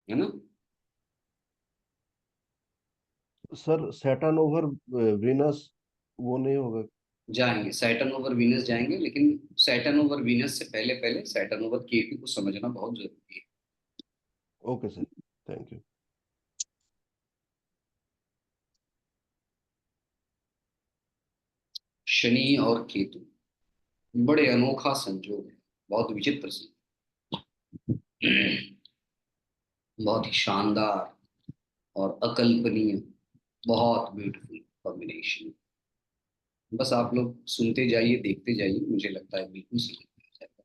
है ना। Sir Saturn over Venus वो नहीं होगा? जाएंगे, सैटर्न ओवर वीनस जाएंगे, लेकिन सैटर्न ओवर वीनस से पहले पहले सैटर्न ओवर केतु को समझना बहुत जरूरी है। Okay sir, thank you. Shani और केतु बड़े अनोखा संजोग है, बहुत विचित्र बहुत ही शानदार और अकल्पनीय, बहुत ब्यूटीफुल कॉम्बिनेशन। बस आप लोग सुनते जाइए, देखते जाइए, मुझे लगता है बिल्कुल समझ में आ जाएगा।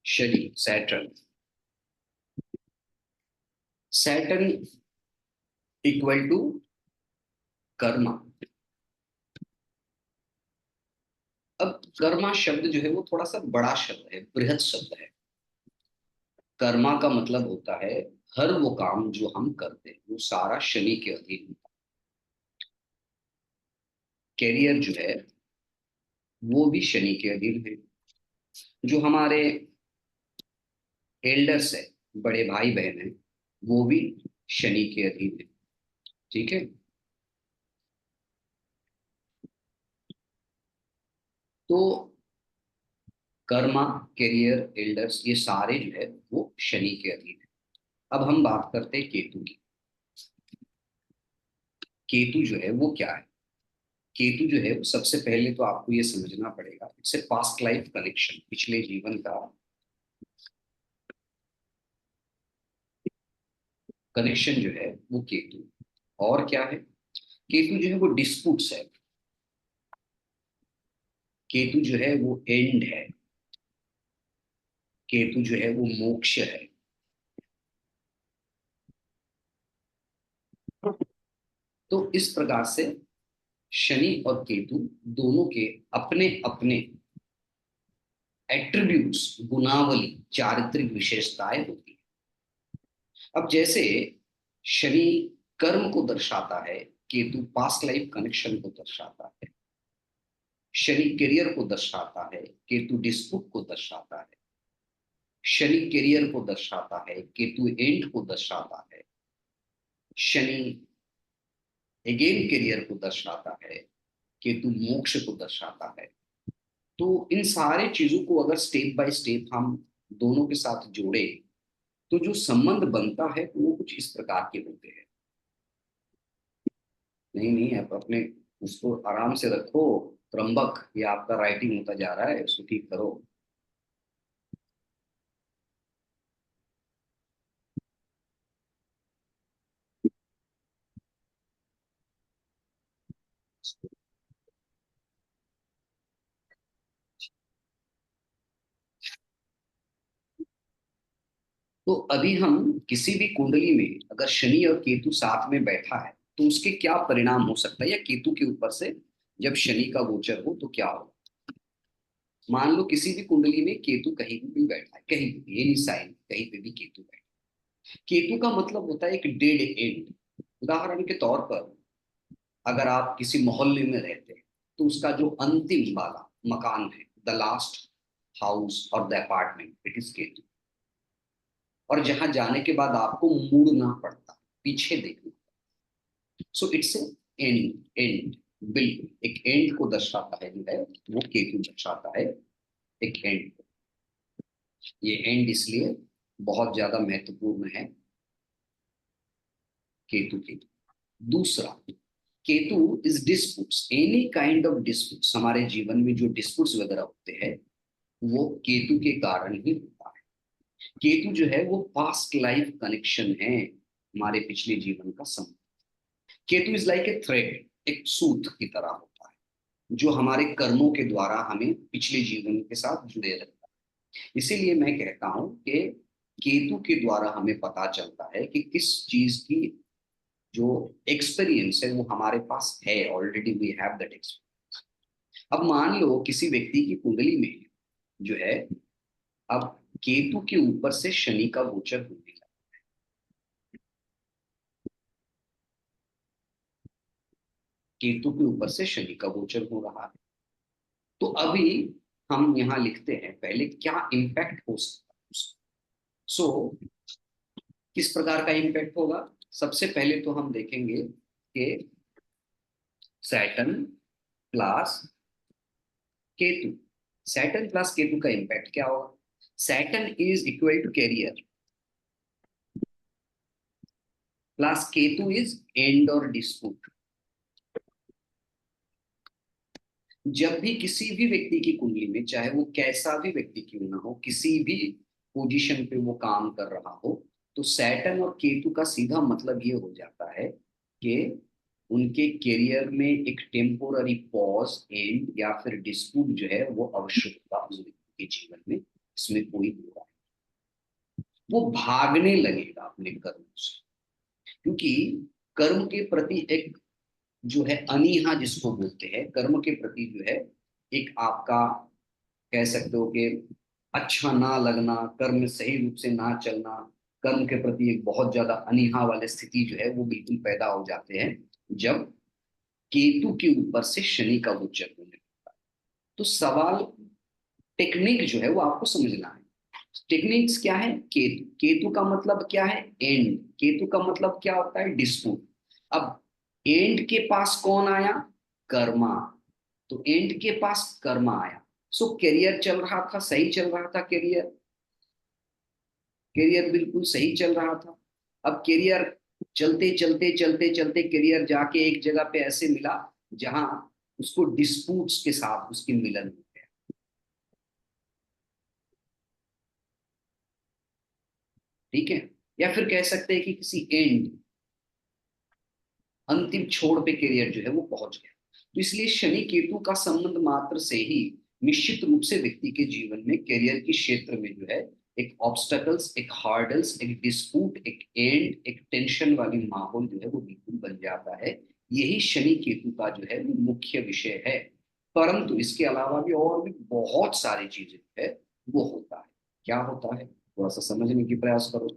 Shani, Saturn. Saturn equal to karma. अब कर्मा शब्द जो है वो थोड़ा सा बड़ा शब्द है, बृहद शब्द है। कर्मा का मतलब होता है हर वो काम जो हम करते हैं वो सारा शनि के अधीन होता है। कैरियर जो है वो भी शनि के अधीन है। जो हमारे एल्डर्स है, बड़े भाई बहन है, वो भी शनि के अधीन है। ठीक है। तो कर्मा, कैरियर, एल्डर्स, ये सारे जो है वो शनि के अधीन है। अब हम बात करते हैं केतु की। केतु जो है वो क्या है? केतु जो है वो सबसे पहले तो आपको ये समझना पड़ेगा, it's a past life connection, पिछले जीवन का कनेक्शन जो है वो केतु। और क्या है? केतु जो है वो डिस्प्यूट्स है। केतु जो है वो एंड है। केतु जो है वो मोक्ष है। तो इस प्रकार से शनि और केतु दोनों के अपने अपने एट्रीब्यूट्स, गुणावली, चारित्रिक विशेषताएं होती है। अब जैसे शनि कर्म को दर्शाता है, केतु पास्ट लाइफ कनेक्शन को दर्शाता है। शनि करियर को दर्शाता है, केतु डिस्प्यूट को दर्शाता है। शनि करियर को दर्शाता है, केतु एंड को दर्शाता है। शनि अगेन करियर को दर्शाता है, केतु मोक्ष को दर्शाता है। तो इन सारे चीजों को अगर स्टेप बाय स्टेप हम दोनों के साथ जोड़े तो जो संबंध बनता है वो कुछ इस प्रकार के होते हैं। नहीं नहीं, आप अपने उसको आराम से रखो। त्रंबक, ये आपका राइटिंग होता जा रहा है, उसको ठीक करो। तो अभी हम किसी भी कुंडली में अगर शनि और केतु साथ में बैठा है तो उसके क्या परिणाम हो सकता है, या केतु के ऊपर से जब शनि का गोचर हो तो क्या हो। मान लो किसी भी कुंडली में केतु कहीं भी बैठा है, कहीं भी एनी साइन, कहीं पे भी केतु बैठा है। केतु का मतलब होता है एक डेड एंड। उदाहरण के तौर पर अगर आप किसी मोहल्ले में रहते हैं तो उसका जो अंतिम वाला मकान है, द लास्ट हाउस और the apartment, it is Ketu. और जहां जाने के बाद आपको मुड़ना पड़ता, पीछे देखना। सो इट्स एंड, एंड, बिल्कुल एक एंड को दर्शाता है जो है वो केतु दर्शाता है, एक एंड। ये एंड इसलिए बहुत ज्यादा महत्वपूर्ण है केतु के। दूसरा, Ketu is disputes, any kind of disputes, हमारे जीवन में जो डिस्प्यूट्स वगैरह होते हैं वो केतु के कारण ही होता है। केतु जो है वो पास्ट लाइफ कनेक्शन है, हमारे पिछले जीवन का संबंध। Ketu is like a thread, एक सूत की तरह होता है जो हमारे कर्मों के द्वारा हमें पिछले जीवन के साथ जुड़े रहता है। इसीलिए मैं कहता हूं कि केतु के द्वारा हमें पता चलता है कि किस चीज की जो एक्सपीरियंस है वो हमारे पास है, already we have that experience. अब मान लो किसी व्यक्ति की कुंडली में जो है, अब केतु के ऊपर से शनि का गोचर होने लगा, केतु के ऊपर से शनि का गोचर हो रहा है, तो अभी हम यहाँ लिखते हैं पहले क्या इम्पैक्ट हो सकता है उसका। सो किस प्रकार का इम्पैक्ट होगा, सबसे पहले तो हम देखेंगे कि Saturn plus Ketu, Saturn plus Ketu का इम्पैक्ट क्या होगा। Saturn is equal to career plus Ketu is end और डिस्प्यूट। जब भी किसी भी व्यक्ति की कुंडली में, चाहे वो कैसा भी व्यक्ति क्यों ना हो, किसी भी पोजीशन पे वो काम कर रहा हो, तो सैटर्न और केतु का सीधा मतलब ये हो जाता है कि उनके करियर में एक टेम्पोररी पॉज एंड या फिर डिस्प्यूट जो है वो अवश्य होगा उस व्यक्ति के जीवन में, इसमें कोई दो राय नहीं। वो भागने लगेगा अपने कर्म से, क्योंकि कर्म के प्रति एक जो है अनीहा जिसको बोलते हैं, कर्म के प्रति जो है एक आपका कह सकते हो कि अच्छा ना लगना, कर्म में सही रूप से ना चलना, कर्म के प्रति एक बहुत ज्यादा अनीहा वाली स्थिति जो है वो बिल्कुल पैदा हो जाते हैं जब केतु के ऊपर से शनि का गोचर होने लगता है। तो सवाल, टेक्निक जो है वो आपको समझना है। टेक्निक्स क्या है, केतु, केतु का मतलब क्या है, एंड, केतु का मतलब क्या होता है, डिस्प्यूट। अब एंड के पास कौन आया, कर्मा, तो एंड के पास कर्मा आया। सो करियर चल रहा था, सही चल रहा था करियर, करियर बिल्कुल सही चल रहा था। अब करियर चलते चलते चलते चलते करियर जाके एक जगह पे ऐसे मिला जहां उसको डिस्प्यूट्स के साथ उसकी मिलन हो गया। ठीक है, या फिर कह सकते हैं कि किसी एंड, अंतिम छोर पे करियर जो है वो पहुंच गया। तो इसलिए शनि केतु का संबंध मात्र से ही निश्चित रूप से व्यक्ति के जीवन में करियर के क्षेत्र में जो है एक ऑब्स्टकल्स, एक हार्डल्स, एक डिस्प्यूट, एक एंड, एक टेंशन वाली माहौल जो है वो बिल्कुल बन जाता है। यही शनि केतु का जो है वो मुख्य विषय है। परंतु इसके अलावा भी और भी बहुत सारी चीजें जो है वो होता है। क्या होता है, थोड़ा सा समझने की प्रयास करो।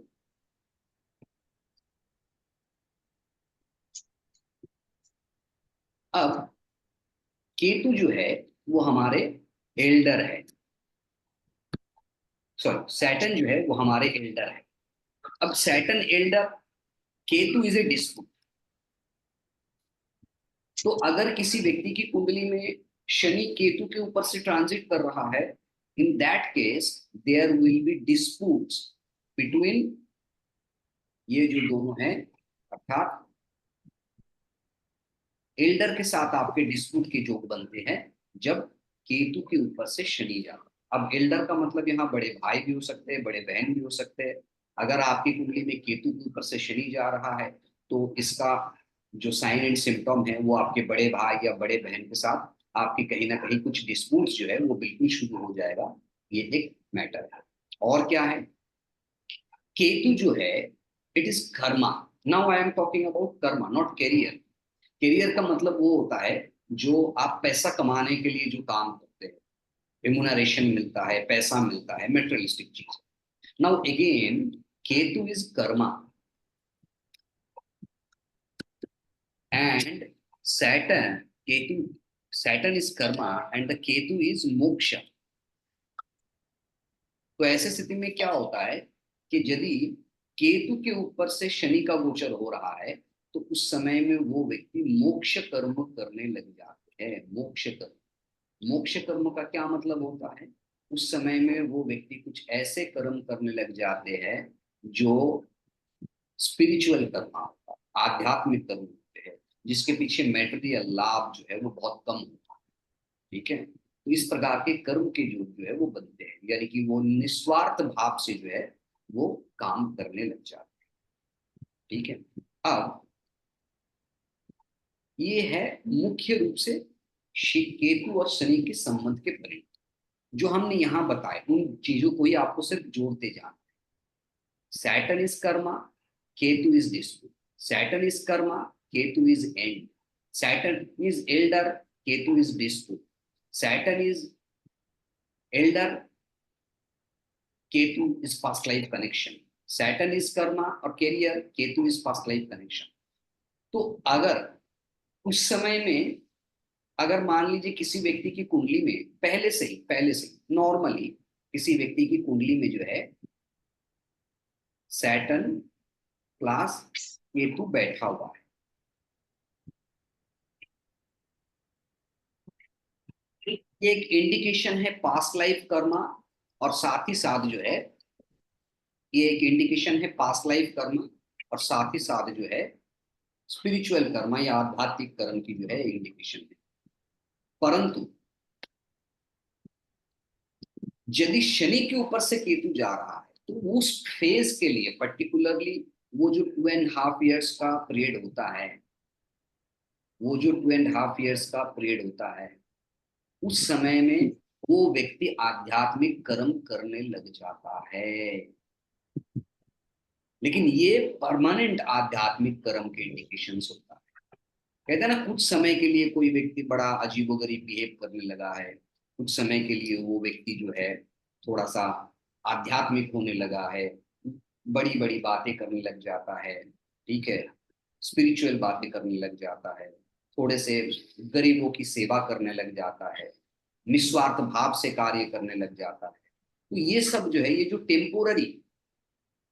अब केतु जो है वो हमारे एल्डर है, सॉरी सैटर्न जो है वो हमारे एल्डर है। अब Saturn Elder, Ketu is a dispute. तो अगर किसी व्यक्ति की कुंडली में शनि केतु के ऊपर से ट्रांजिट कर रहा है, in that case there will be disputes between ये जो दोनों हैं, अर्थात एल्डर के साथ आपके डिस्प्यूट के योग बनते हैं जब केतु के ऊपर से शनि जाता। अब एल्डर का मतलब यहाँ बड़े भाई भी हो सकते हैं, बड़े बहन भी हो सकते हैं। अगर आपकी कुंडली में केतु के ऊपर से शनि जा रहा है तो इसका जो साइन एंड सिम्टम है वो आपके बड़े भाई या बड़े बहन के साथ आपके कहीं ना कहीं कुछ डिस्प्यूट्स जो है वो बिल्कुल शुरू हो जाएगा। ये एक मैटर है। और क्या है, केतु जो है it is karma. Now I am talking about karma, not career. Career का मतलब वो होता है जो आप पैसा कमाने के लिए जो काम करते हैं, रिमुनरेशन मिलता है, पैसा मिलता है, मेटेरियलिस्टिक चीज। Now again Ketu is Karma and Saturn, Ketu, Saturn is Karma and the Ketu is मोक्ष। तो ऐसे स्थिति में क्या होता है कि यदि केतु के ऊपर से शनि का गोचर हो रहा है तो उस समय में वो व्यक्ति मोक्ष कर्म करने लग जाते हैं। मोक्ष कर्म, मोक्ष कर्म का क्या मतलब होता है, उस समय में वो व्यक्ति कुछ ऐसे कर्म करने लग जाते हैं जो स्पिरिचुअल कर्म होता है। आध्यात्मिक कर्म होते हैं, जिसके पीछे मेटेरियल लाभ जो है वो बहुत कम होता है। ठीक है, तो इस प्रकार के कर्म के जो है वो बनते हैं, यानी कि वो निस्वार्थ भाव से जो है वो काम करने लग जाते हैं। ठीक है, अब ये है मुख्य रूप से केतु और शनि के संबंध के परिणाम जो हमने यहाँ बताए। उन चीजों को ही आपको सिर्फ जोड़ते जाना। Saturn is karma, Ketu is dispute. Saturn is karma, Ketu is end. Saturn is elder, Ketu is dispute. Saturn is elder, Ketu is past life connection. Saturn is karma और career, Ketu is past life connection. तो अगर उस समय में, अगर मान लीजिए किसी व्यक्ति की कुंडली में पहले से ही नॉर्मली किसी व्यक्ति की कुंडली में जो है सैटर्न प्लस केतु बैठा हुआ है, ये एक इंडिकेशन है पास्ट लाइफ कर्मा। और साथ ही साथ जो है ये एक इंडिकेशन है पास्ट लाइफ कर्मा, और साथ ही साथ जो है स्पिरिचुअल कर्मा या आध्यात्मिक कर्म की जो है इंडिकेशन है। परंतु यदि शनि के ऊपर से केतु जा रहा है तो उस फेज के लिए पर्टिकुलरली वो जो 2.5 years का पीरियड होता है, वो जो 2.5 years का पीरियड होता है, उस समय में वो व्यक्ति आध्यात्मिक कर्म करने लग जाता है। लेकिन ये परमानेंट आध्यात्मिक कर्म के इंडिकेशंस होता है। कहते हैं ना, कुछ समय के लिए कोई व्यक्ति बड़ा अजीबोगरीब बिहेव करने लगा है, कुछ समय के लिए वो व्यक्ति जो है थोड़ा सा आध्यात्मिक होने लगा है, बड़ी बड़ी बातें करने लग जाता है। ठीक है, स्पिरिचुअल बातें करने लग जाता है, थोड़े से गरीबों की सेवा करने लग जाता है, निस्वार्थ भाव से कार्य करने लग जाता है। तो ये सब जो है, ये जो टेम्पोररी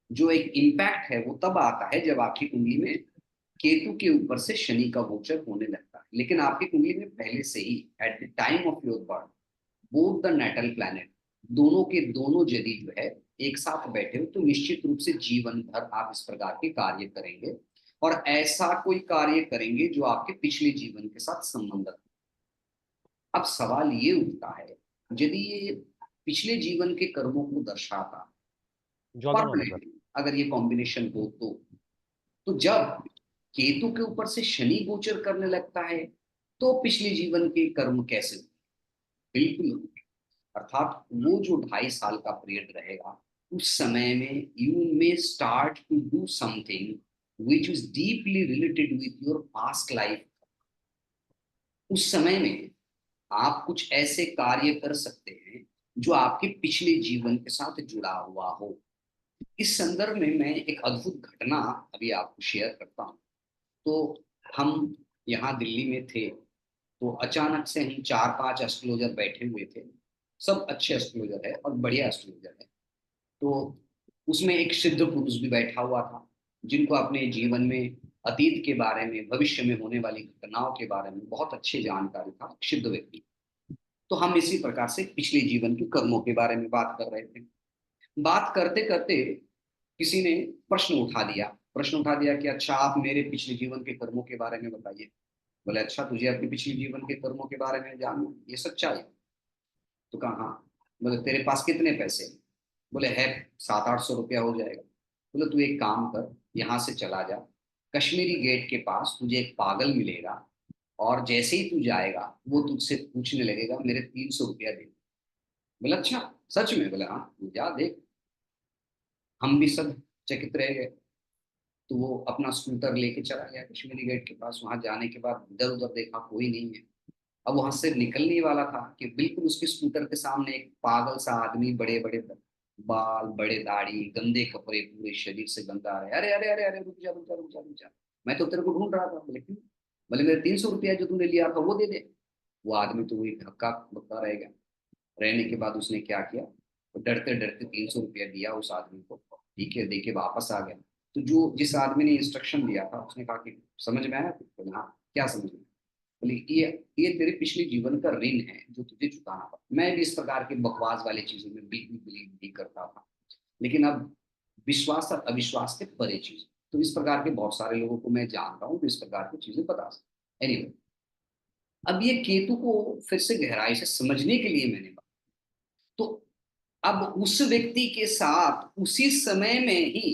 जो एक इम्पैक्ट है वो तब आता है जब आपकी कुंडली में केतु के ऊपर से शनि का गोचर होने लगता है। लेकिन आपकी कुंडली में पहले से ही at the time of your birth both the natal planet, दोनों के दोनों यदि जो है एक साथ बैठे हो, तो निश्चित रूप से जीवन भर आप इस प्रकार के कार्य करेंगे, और ऐसा कोई कार्य करेंगे जो आपके पिछले जीवन के साथ संबंधित। अब सवाल ये उठता है, यदि ये पिछले जीवन के कर्मों को दर्शाता जॉगिंग होगा सर। परमानेंटली, अगर ये कॉम्बिनेशन हो तो जब केतु के ऊपर से शनि गोचर करने लगता है तो पिछले जीवन के कर्म कैसे होंगे? बिल्कुल होंगे। अर्थात वो जो 2.5 साल का पीरियड रहेगा, उस समय में you may start to do something which is deeply related with your past life. उस समय में आप कुछ ऐसे कार्य कर सकते हैं जो आपके पिछले जीवन के साथ जुड़ा हुआ हो। इस संदर्भ में मैं एक अद्भुत घटना अभी आपको शेयर करता हूँ। तो हम यहाँ दिल्ली में थे, तो अचानक से हम 4-5 एस्ट्रोलॉजर बैठे हुए थे। सब अच्छे एस्ट्रोलॉजर है और बढ़िया एस्ट्रोलॉजर है। तो उसमें एक सिद्ध पुरुष भी बैठा हुआ था, जिनको अपने जीवन में अतीत के बारे में, भविष्य में होने वाली घटनाओं के बारे में बहुत अच्छी जानकारी था, सिद्ध व्यक्ति। तो हम इसी प्रकार से पिछले जीवन के कर्मों के बारे में बात कर रहे थे। बात करते करते किसी ने प्रश्न उठा दिया कि अच्छा, आप मेरे पिछले जीवन के कर्मों के बारे में बताइए। बोले अच्छा, तुझे अपने पिछले जीवन के कर्मों के बारे में जानना, ये सच्चाई? तो कहा हाँ। बोले तेरे पास कितने पैसे? बोले है 700-800 रुपया हो जाएगा। बोले तू एक काम कर, यहाँ से चला जा, कश्मीरी गेट के पास तुझे एक पागल मिलेगा, और जैसे ही तू जाएगा वो तुझसे पूछने लगेगा मेरे 300 रुपया दे। बोले अच्छा, सच में? बोले हाँ, तू जा देख। हम भी सब चकित रह गए। तो वो अपना स्कूटर लेके चला गया कश्मीरी गेट के पास। वहां जाने के बाद इधर उधर देखा, कोई नहीं है। अब वहां से निकलने ही वाला था कि बिल्कुल उसके स्कूटर के सामने एक पागल सा आदमी, बड़े बड़े बाल, बड़े दाढ़ी, गंदे कपड़े, पूरे शरीर से गंदा आ रहे। अरे अरे अरे अरे, रुक जा रुक जा रुक जा रुक जा, मैं तो तेरे को ढूंढ रहा था। बोले क्यों? बोले मेरे 300 रुपया जो तूने लिया था वो दे दे। वो आदमी तो वही धक्का बक्का रह गया। रहने के बाद उसने क्या किया, तो डरते डरते 300 रुपया दिया उस आदमी को। ठीक है, दे के वापस आ गया। तो जो जिस आदमी ने इंस्ट्रक्शन दिया था उसने कहा कि समझ में आया? बोले हाँ। क्या समझ में? बोले ये तेरे पिछले जीवन का ऋण है जो तुझे चुकाना पड़ा। मैं भी इस प्रकार के बकवास वाली चीजों में बिल्कुल बिलीव नहीं करता था, लेकिन अब विश्वास और अविश्वास के परे चीज। तो इस प्रकार के बहुत सारे लोगों को मैं जानता हूँ, तो इस प्रकार की चीजें बता सकते। एनीवे, अब ये केतु को फिर से गहराई से समझने के लिए मैंने बात, तो अब उस व्यक्ति के साथ उसी समय में ही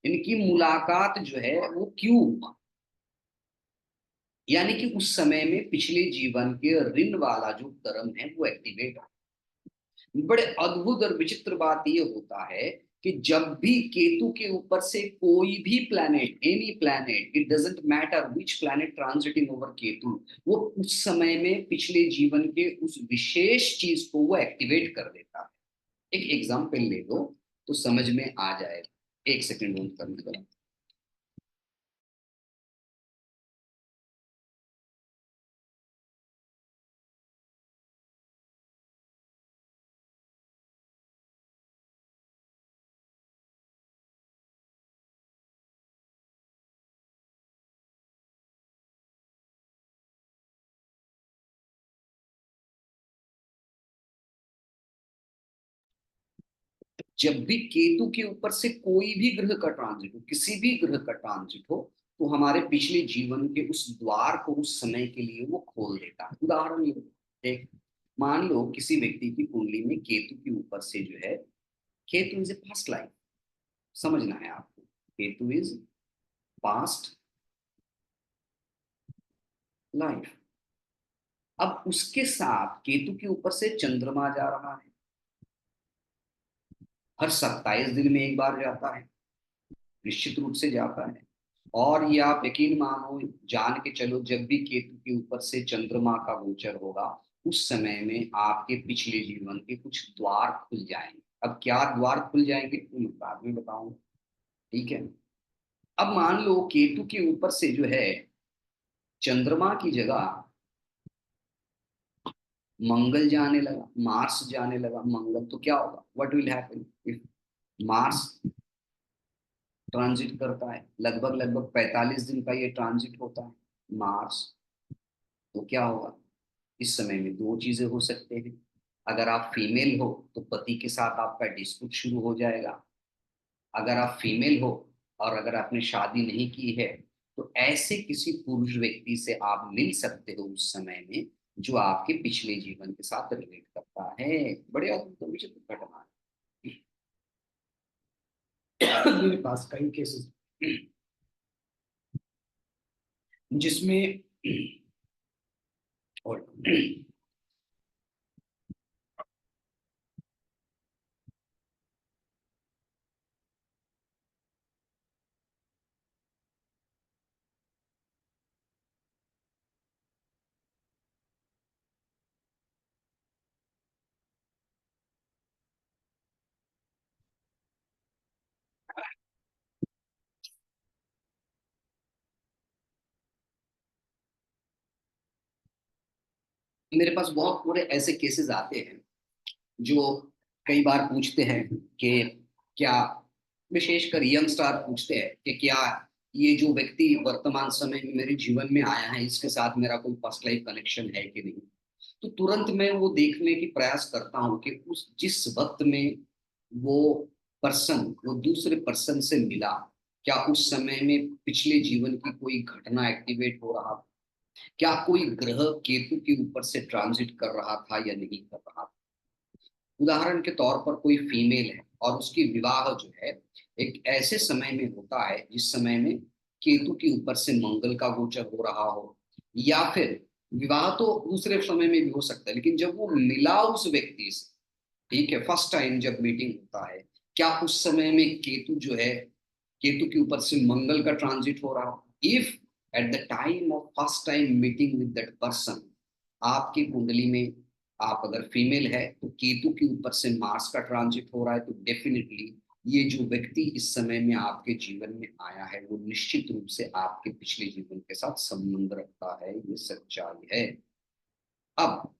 इनकी मुलाकात जो है वो क्यों हुआ, यानी कि उस समय में पिछले जीवन के ऋण वाला जो कर्म है वो एक्टिवेट। बड़े अद्भुत और विचित्र बात ये होता है कि जब भी केतु के ऊपर से कोई भी planet, any planet, it doesn't matter which planet transiting over Ketu, वो उस समय में पिछले जीवन के उस विशेष चीज को वो एक्टिवेट कर देता है। एक एग्जाम्पल ले लो तो समझ में आ जाएगा। एक सेकेंड होल्ड करने दो। जब भी केतु के ऊपर से कोई भी ग्रह का ट्रांजिट हो, किसी भी ग्रह का ट्रांजिट हो, तो हमारे पिछले जीवन के उस द्वार को उस समय के लिए वो खोल देता है। उदाहरण लो, एक मान लो किसी व्यक्ति की कुंडली में केतु के ऊपर से जो है, Ketu is a past life, समझना है आपको, केतु इज पास्ट लाइफ। अब उसके साथ केतु के ऊपर से चंद्रमा जा रहा है, हर 27 दिन में एक बार जाता है, निश्चित रूप से जाता है। और ये आप यकीन मानो, जान के चलो, जब भी केतु के ऊपर से चंद्रमा का गोचर होगा, उस समय में आपके पिछले जीवन के कुछ द्वार खुल जाएंगे। अब क्या द्वार खुल जाएंगे तो मैं बाद में बताऊंगा, ठीक है। अब मान लो केतु के ऊपर से जो है चंद्रमा की जगह मंगल जाने लगा, मार्स जाने लगा। मंगल तो क्या होगा, what will happen if Mars transit करता है, लगभग लगभग 45 दिन का ये ट्रांजिट होता है मार्स। तो क्या होगा, इस समय में दो चीजें हो सकते हैं। अगर आप फीमेल हो तो पति के साथ आपका डिस्प्यूट शुरू हो जाएगा। अगर आप फीमेल हो और अगर आपने शादी नहीं की है, तो ऐसे किसी पुरुष व्यक्ति से आप मिल सकते हो उस समय में, जो आपके पिछले जीवन के साथ रिलेट करता है। बड़े अद्भुत विचित्र घटना है। मेरे पास कई केसेस जिसमें और मेरे पास बहुत पूरे ऐसे केसेस आते हैं जो कई बार पूछते हैं कि क्या, विशेषकर यंग स्टार पूछते हैं कि क्या ये जो व्यक्ति वर्तमान समय में मेरे जीवन में आया है, इसके साथ मेरा कोई पास्ट लाइफ कनेक्शन है कि नहीं। तो तुरंत मैं वो देखने की प्रयास करता हूँ कि उस जिस वक्त में वो पर्सन वो दूसरे पर्सन से मिला, क्या उस समय में पिछले जीवन की कोई घटना एक्टिवेट हो रहा था, क्या कोई ग्रह केतु के ऊपर से ट्रांजिट कर रहा था या नहीं कर रहा था। उदाहरण के तौर पर कोई फीमेल है और उसकी विवाह जो है एक ऐसे समय में होता है जिस समय में केतु के ऊपर से मंगल का गोचर हो रहा हो, या फिर विवाह तो दूसरे समय में भी हो सकता है, लेकिन जब वो मिला उस व्यक्ति से, ठीक है, फर्स्ट टाइम जब मीटिंग होता है, क्या उस समय में केतु जो है, केतु के ऊपर से मंगल का ट्रांजिट हो रहा हो। If at the time of first time meeting with that person, आपकी कुंडली में आप अगर फीमेल है तो केतु के ऊपर से मार्स का ट्रांजिट हो रहा है, तो डेफिनेटली ये जो व्यक्ति इस समय में आपके जीवन में आया है वो निश्चित रूप से आपके पिछले जीवन के साथ संबंध रखता है, ये सच्चाई है। अब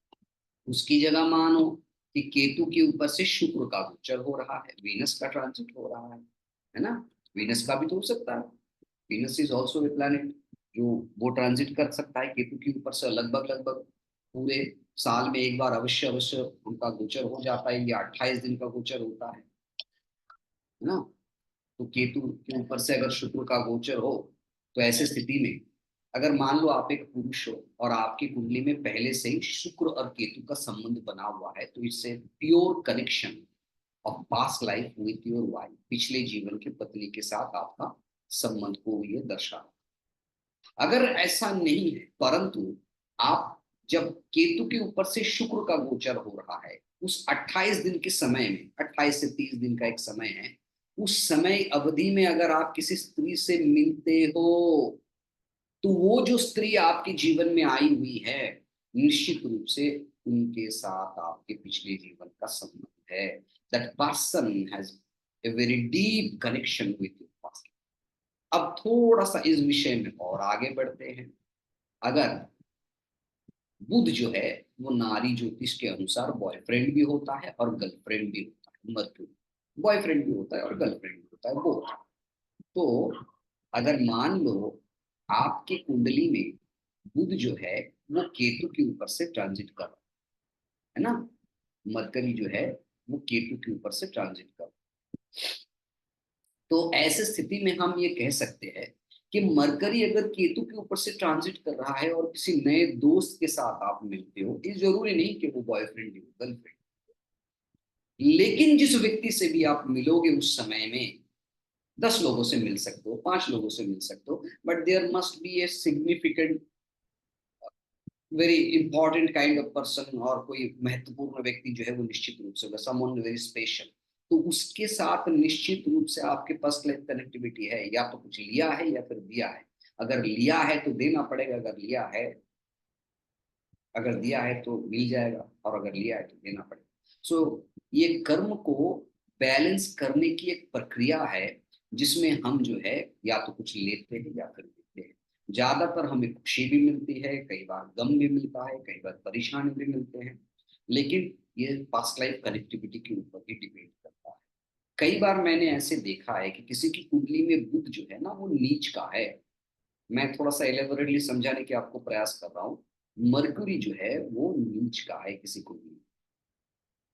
उसकी जगह मानो कि केतु के ऊपर से शुक्र का गोचर हो रहा है, वीनस का ट्रांजिट हो रहा है ना। वीनस का भी तो हो सकता है, Venus is also a planet जो वो ट्रांजिट कर सकता है केतु के ऊपर से। लगभग लगभग पूरे साल में एक बार अवश्य अवश्य उनका गोचर हो जाता है, या 28 दिन का गोचर होता है ना। तो केतु के ऊपर से अगर शुक्र का गोचर हो, तो ऐसे स्थिति में अगर मान लो आप एक पुरुष हो और आपकी कुंडली में पहले से ही शुक्र और केतु का संबंध बना हुआ है, तो इससे pure connection of past life with your wife, पिछले जीवन के पत्नी के साथ आपका संबंध को ये दर्शा। अगर ऐसा नहीं है, परंतु आप जब केतु के ऊपर से शुक्र का गोचर हो रहा है, उस 28 दिन के समय में, 28 से 30 दिन का एक समय है, उस समय अवधि में अगर आप किसी स्त्री से मिलते हो, तो वो जो स्त्री आपके जीवन में आई हुई है, निश्चित रूप से उनके साथ आपके पिछले जीवन का संबंध है। That person has a very deep connection with your past. अब थोड़ा सा इस विषय में और आगे बढ़ते हैं। अगर बुध जो है वो नारी ज्योतिष के अनुसार बॉयफ्रेंड भी होता है और गर्लफ्रेंड भी होता है, मर्क्यूरी बॉयफ्रेंड भी होता है और गर्लफ्रेंड भी होता है, वो। तो अगर मान लो आपके कुंडली में बुध जो है वो केतु के ऊपर से ट्रांजिट कर रहा है ना, मरकरी जो है वो केतु के ऊपर से ट्रांजिट कर रहा है, तो ऐसे स्थिति में हम ये कह सकते हैं कि मरकरी अगर केतु के ऊपर से ट्रांजिट कर रहा है और किसी नए दोस्त के साथ आप मिलते हो, ये जरूरी नहीं कि वो बॉयफ्रेंड हो, गर्लफ्रेंड, लेकिन जिस व्यक्ति से भी आप मिलोगे उस समय में 10 लोगों से मिल सकते हो, 5 लोगों से मिल सकते हो, but there must be a significant, very important kind of person, और कोई महत्वपूर्ण व्यक्ति जो है वो निश्चित रूप से होगा, समवन वेरी स्पेशल। तो उसके साथ निश्चित रूप से आपके पास कनेक्टिविटी है, या तो कुछ लिया है या फिर दिया है। अगर लिया है तो देना पड़ेगा, अगर दिया है तो मिल जाएगा, और अगर लिया है तो देना पड़ेगा। सो ये कर्म को बैलेंस करने की एक प्रक्रिया है, जिसमें हम जो है या तो कुछ लेते हैं या फिर देते हैं। ज्यादातर हमें खुशी भी मिलती है, कई बार गम भी मिलता है, कई बार परेशानी भी मिलते हैं, लेकिन ये पास्ट लाइफ कनेक्टिविटी के ऊपर ही डिपेंड करता है। कई बार मैंने ऐसे देखा है कि किसी की कुंडली में बुध जो है ना वो नीच का है। मैं थोड़ा सा एलेबोरेटली समझाने की आपको प्रयास कर रहा हूँ। मरकरी जो है वो नीच का है किसी कुंडली में,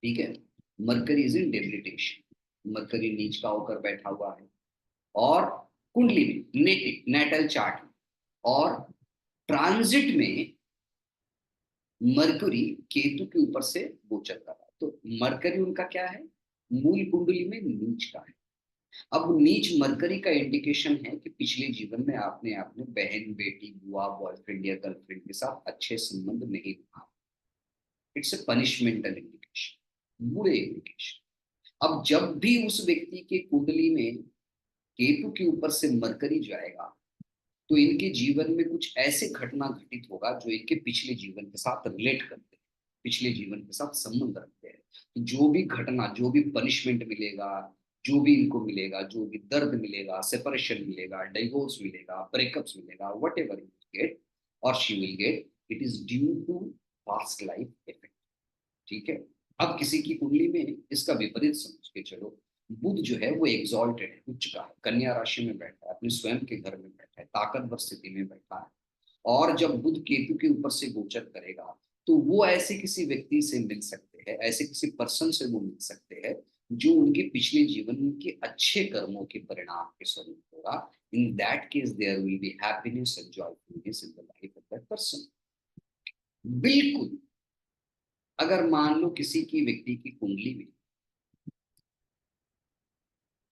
ठीक है। Mercury is in debilitation, mercury नीच का होकर बैठा हुआ है, और कुंडली में नेटल चार्ट में और ट्रांजिट में मरकरी केतु के ऊपर से गोचर कर रहा है, तो मरकरी उनका क्या है, मूल कुंडली में नीच का है। अब नीच मरकरी का इंडिकेशन है कि पिछले जीवन में आपने अपने बहन, बेटी, बुआ, बॉयफ्रेंड या गर्लफ्रेंड के साथ अच्छे संबंध नहीं निभाए। इट्स ए पनिशमेंटल इंडिकेशन, बुरे इंडिकेशन। अब जब भी उस व्यक्ति के कुंडली में केतु के ऊपर से मरकरी जाएगा, तो इनके जीवन में कुछ ऐसे घटना घटित होगा जो इनके पिछले जीवन के साथ रिलेट करते हैं, पिछले जीवन के साथ संबंध रखते हैं। तो जो भी घटना, जो भी पनिशमेंट मिलेगा, जो भी इनको मिलेगा, जो भी दर्द मिलेगा, सेपरेशन मिलेगा, डिवोर्स मिलेगा, ब्रेकअप्स मिलेगा, वट एवर यू गेट और she will get, it is due to past life effect, ठीक है। अब किसी की कुंडली में इसका विपरीत समझ के चलो, बुध जो है वो एग्जॉल्टेड है, उच्च का है, कन्या राशि में बैठा है, अपने स्वयं के घर में बैठा है, ताकतवर स्थिति में बैठा है, और जब बुध केतु के ऊपर से गोचर करेगा, तो वो ऐसे किसी व्यक्ति से मिल सकते हैं, ऐसे किसी पर्सन से वो मिल सकते हैं जो उनके पिछले जीवन के अच्छे कर्मों के परिणाम के स्वरूप होगा। In that case there will be happiness and joyfulness in the life of that person. बिल्कुल, अगर मान लो किसी की व्यक्ति की कुंडली में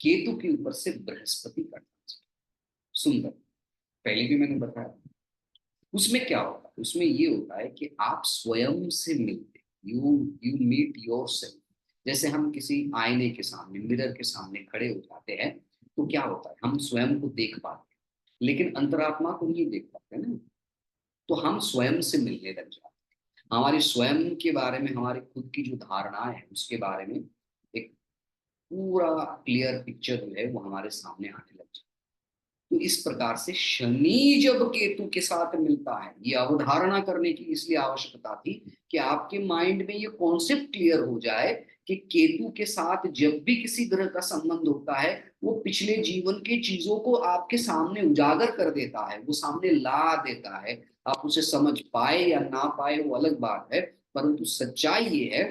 केतु के ऊपर से बृहस्पति का ट्रांजिट, सुंदर, पहले भी मैंने बताया, उसमें क्या होता है, उसमें ये होता है कि आप स्वयं से मिलते, यू यू मीट योरसेल्फ। जैसे हम किसी आईने के सामने, मिरर के सामने खड़े हो जाते हैं, तो क्या होता है, हम स्वयं को देख पाते हैं, लेकिन अंतरात्मा को नहीं देख पाते ना। तो हम स्वयं से मिलने लग जाते हैं, हमारे स्वयं के बारे में, हमारे खुद की जो धारणाएं है उसके बारे में एक पूरा क्लियर पिक्चर जो है वो हमारे सामने आने लग जाए। तो इस प्रकार से शनि जब केतु के साथ मिलता है, ये अवधारणा करने की इसलिए आवश्यकता थी कि आपके माइंड में ये कॉन्सेप्ट क्लियर हो जाए कि केतु के साथ जब भी किसी ग्रह का संबंध होता है, वो पिछले जीवन की चीजों को आपके सामने उजागर कर देता है, वो सामने ला देता है। आप उसे समझ पाए या ना पाए वो अलग बात है, परंतु सच्चाई ये है,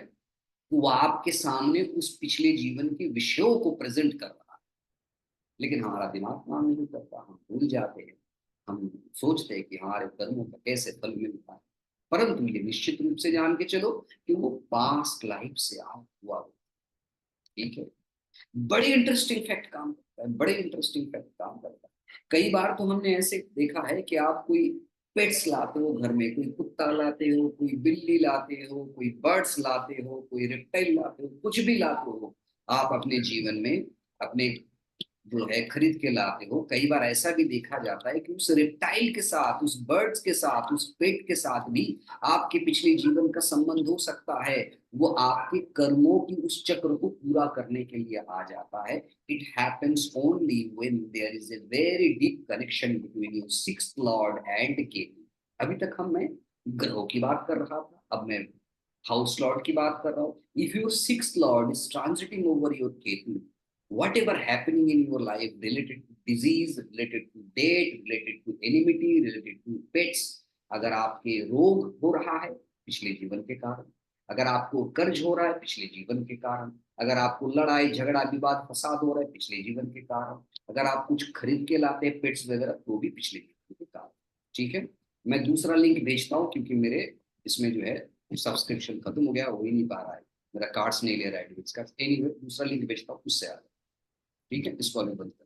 वो आपके सामने उस पिछले जीवन के विषयों को प्रेजेंट कर रहा है। लेकिन हमारा दिमाग काम नहीं करता, हम भूल जाते हैं, हम सोचते हैं कि हमारे कर्मों का कैसे फल मिलता है, परंतु ये निश्चित रूप से जान के चलो कि वो पास्ट लाइफ से आप हुआ हो। ठीक है, बड़े इंटरेस्टिंग फैक्ट काम करता है, बड़े इंटरेस्टिंग फैक्ट काम करता है। कई बार तो हमने ऐसे देखा है कि आप कोई पेट्स लाते हो घर में, कोई कुत्ता लाते हो, कोई बिल्ली लाते हो, कोई बर्ड्स लाते हो, कोई रेप्टाइल लाते हो, कुछ भी लाते हो आप अपने जीवन में, अपने जो है खरीद के लाते हो। कई बार ऐसा भी देखा जाता है कि उस रेप्टाइल के साथ, उस बर्ड्स के साथ, उस पेट के साथ भी आपके पिछले जीवन का संबंध हो सकता है। वो आपके कर्मों की उस चक्र को पूरा करने के लिए आ जाता है। It happens only when there is a very deep connection between your sixth lord and Ketu. अभी तक मैं ग्रहों की बात कर रहा था, अब मैं हाउस लॉर्ड की बात कर रहा हूँ। If your sixth Lord is transiting over your Ketu, whatever happening in your life related to disease, related to debt, related to enmity, related to pets, अगर आपके रोग हो रहा है पिछले जीवन के कारण, अगर आपको कर्ज हो रहा है पिछले जीवन के कारण, अगर आपको लड़ाई झगड़ा विवाद फसाद हो रहा है पिछले जीवन के कारण, अगर आप कुछ खरीद के लाते हैं पेट्स वगैरह तो भी पिछले जीवन के कारण। ठीक है, मैं दूसरा लिंक भेजता हूँ क्योंकि मेरे इसमें जो है सब्सक्रिप्शन खत्म हो गया, हो ही नहीं पा रहा है, मेरा कार्ड्स नहीं ले रहा है डेबिट कार्ड। एनीवे दूसरा लिंक भेजता हूँ, उससे आ, ठीक है, इसको अभी बंद कर।